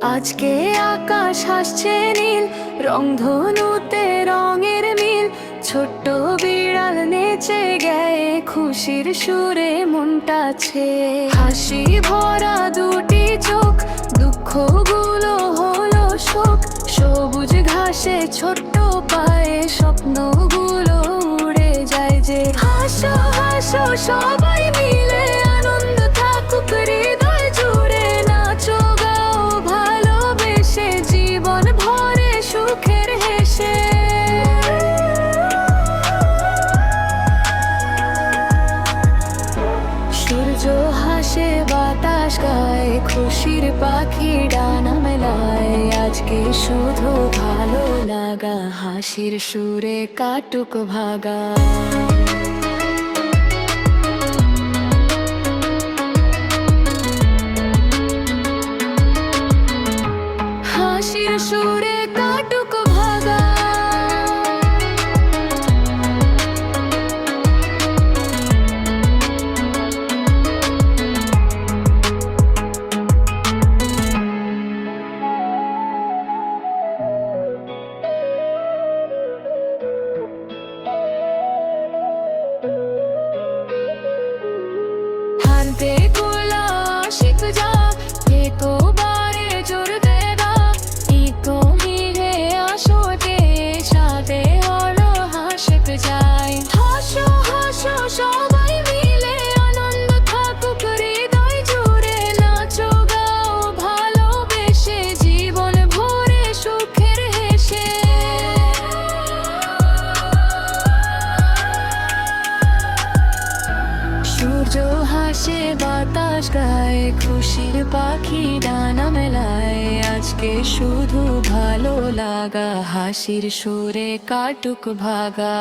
আজকে আকাশ হাসছে নীল, রংধনুতে রঙের মিল। ছোট্ট বিড়াল নেচে গায়ে খুশির সুরে মনটাছে। হাসি ভরা দুটি চোখ, দুঃখগুলো হলো শোক। সবুজ ঘাসে ছোট্ট পায়ে স্বপ্নগুলো উড়ে যায় যে। হাসো হাসো সবাই মিলে, আনন্দ থাকুক হৃদয় জুড়ে। নাচো গাও ভালোবেসে, জীবন ভরে সুখের হেসে। সূর্য হাসে বাতাস গায়, খুশির পাখি ডানা মেলায়। আজকে শুধু ভালো লাগা, হাসির সুরে কাটুক ভাগা। হাসির সুরে কাটুক ভাগা। হানতে গোলা শিখ যা, একো বারে জোর দেগা। ইকো মিলে আসোতে সাথে হলো হাসিক যায়। হাসো হাসো সবাই মিলে, আনন্দ থাকুক হৃদয় জুড়ে। নাচো গাও ভালোবেসে, জীবন ভরে সুখের হেসে। সূর্য হাসে বাতাস গায়, খুশির পাখি ডানা মেলায়। আজকে শুধু ভালো লাগা, হাসির সুরে কাটুক ভাগা।